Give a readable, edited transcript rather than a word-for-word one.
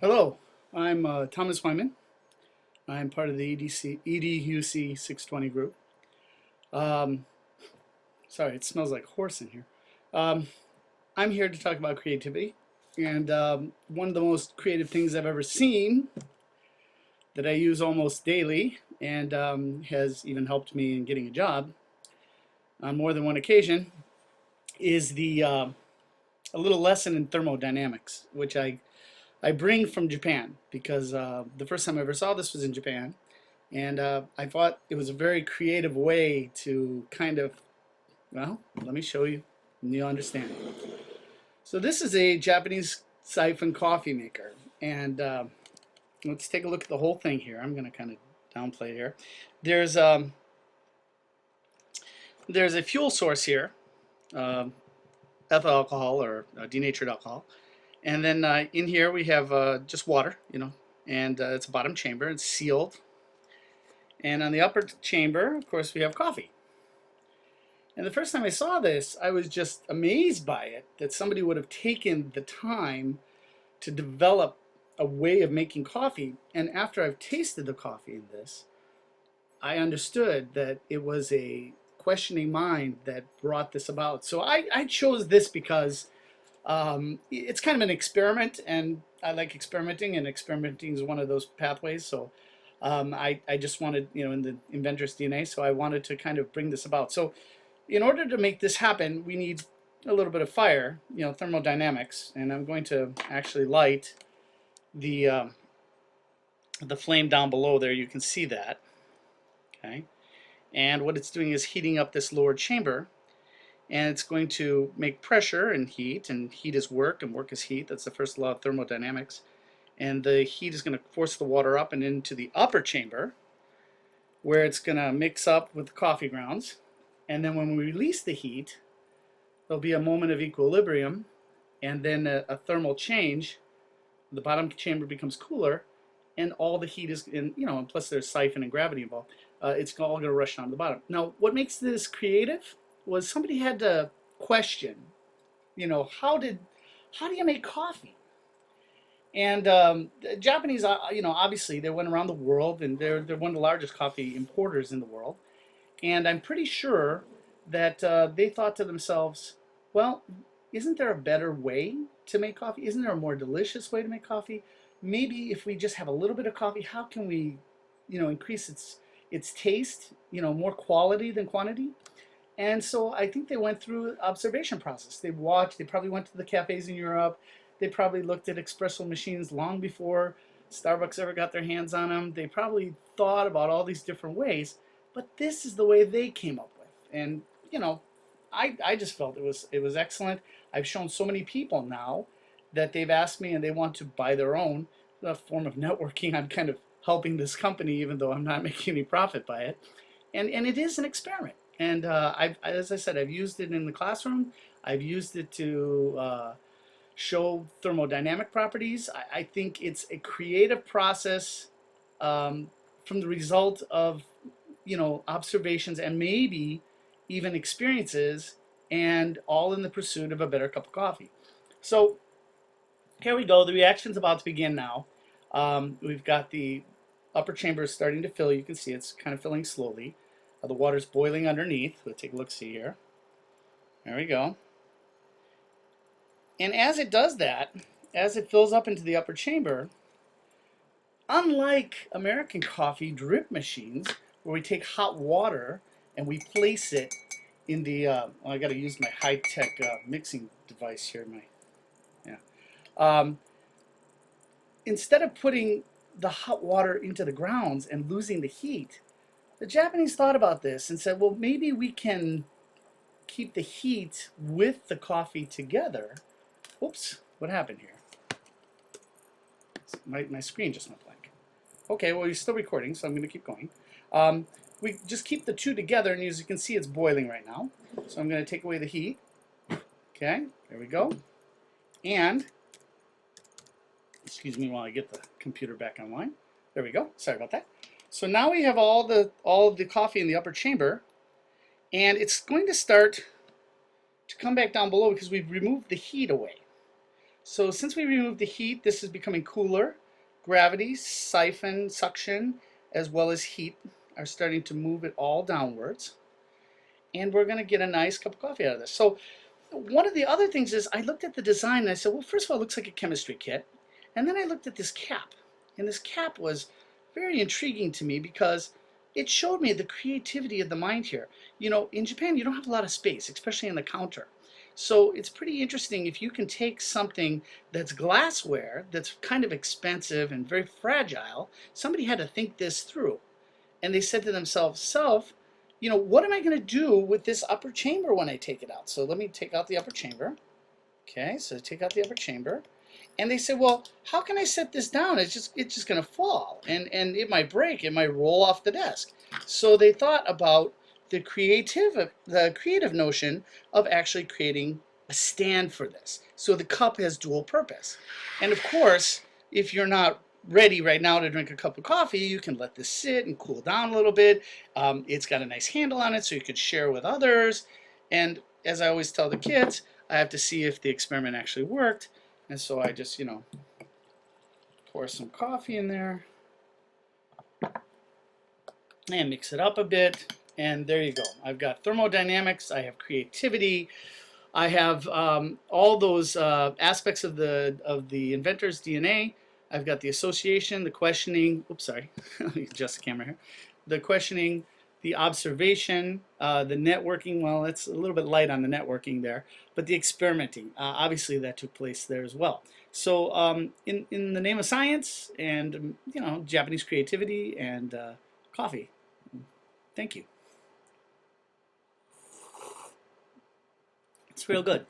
Hello, I'm Thomas Wyman. I'm part of the EDUC620 group. Um, Sorry, it smells like horse in here. Um, I'm here to talk about creativity, and one of the most creative things I've ever seen that I use almost daily and has even helped me in getting a job on more than one occasion is a little lesson in thermodynamics, which I bring from Japan because the first time I ever saw this was in Japan. And I thought it was a very creative way to kind of, well, let me show you and you'll understand. So this is a Japanese siphon coffee maker. And let's take a look at the whole thing here. I'm going to kind of downplay here. There's a fuel source here, ethyl alcohol or denatured alcohol. And then in here we have just water, and it's a bottom chamber. It's sealed. And on the upper chamber, of course, we have coffee. And the first time I saw this, I was just amazed by it, that somebody would have taken the time to develop a way of making coffee. And after I've tasted the coffee in this, I understood that it was a questioning mind that brought this about. So I chose this because it's kind of an experiment, and I like experimenting, and experimenting is one of those pathways. So I just wanted, in the inventor's DNA, so I wanted to kind of bring this about. So in order to make this happen, we need a little bit of fire, thermodynamics, and I'm going to actually light the flame down below there. You can see that, okay? And what it's doing is heating up this lower chamber, and it's going to make pressure and heat is work, and work is heat. That's the first law of thermodynamics. And the heat is going to force the water up and into the upper chamber, where it's going to mix up with the coffee grounds. And then when we release the heat, there'll be a moment of equilibrium, and then a thermal change. The bottom chamber becomes cooler, and all the heat is in, and plus there's siphon and gravity involved. It's all going to rush down to the bottom. Now, what makes this creative was somebody had to question, how do you make coffee? And the Japanese, obviously they went around the world, and they're one of the largest coffee importers in the world. And I'm pretty sure that they thought to themselves, well, isn't there a better way to make coffee? Isn't there a more delicious way to make coffee? Maybe if we just have a little bit of coffee, how can we, increase its taste, more quality than quantity? And so I think they went through an observation process. They probably went to the cafes in Europe. They probably looked at espresso machines long before Starbucks ever got their hands on them. They probably thought about all these different ways, but this is the way they came up with. And, I just felt it was excellent. I've shown so many people now that they've asked me and they want to buy their own. A form of networking. I'm kind of helping this company, even though I'm not making any profit by it. And it is an experiment. And as I said, I've used it in the classroom. I've used it to show thermodynamic properties. I think it's a creative process from the result of, observations and maybe even experiences, and all in the pursuit of a better cup of coffee. So here we go. The reaction's about to begin now. We've got the upper chamber starting to fill. You can see it's kind of filling slowly. The water's boiling underneath. We'll take a look-see here. There we go. And as it does that, as it fills up into the upper chamber, unlike American coffee drip machines, where we take hot water and we place it in the, I got to use my high-tech mixing device here. Instead of putting the hot water into the grounds and losing the heat, the Japanese thought about this and said, well, maybe we can keep the heat with the coffee together. Oops, what happened here? My screen just went blank. Okay, well, you're still recording, so I'm going to keep going. We just keep the two together, and as you can see, it's boiling right now. So I'm going to take away the heat. Okay, there we go. And, excuse me while I get the computer back online. There we go. Sorry about that. So now we have all of the coffee in the upper chamber, And it's going to start to come back down below because we've removed the heat away. So since we removed the heat, this is becoming cooler. Gravity, siphon, suction, as well as heat are starting to move it all downwards. And we're going to get a nice cup of coffee out of this. So one of the other things is I looked at the design and I said, well, first of all, it looks like a chemistry kit. And then I looked at this cap. And this cap was very intriguing to me because it showed me the creativity of the mind here. You know, in Japan, you don't have a lot of space, especially on the counter. So it's pretty interesting if you can take something that's glassware, that's kind of expensive and very fragile. Somebody had to think this through. And they said to themselves, you know, what am I going to do with this upper chamber when I take it out? So let me take out the upper chamber. Okay, so take out the upper chamber. And they said, well, how can I set this down? It's just going to fall, and it might break. It might roll off the desk. So they thought about the creative notion of actually creating a stand for this. So the cup has dual purpose. And of course, if you're not ready right now to drink a cup of coffee, you can let this sit and cool down a little bit. It's got a nice handle on it so you could share with others. And as I always tell the kids, I have to see if the experiment actually worked. And so I just, you know, pour some coffee in there and mix it up a bit. And there you go. I've got thermodynamics, I have creativity, I have all those aspects of the inventor's DNA. I've got the association, the questioning, oops, sorry, let me adjust the camera here. The questioning, the observation, the networking, well, it's a little bit light on the networking there, but the experimenting, obviously that took place there as well. So in the name of science and, you know, Japanese creativity and coffee, thank you. It's real good.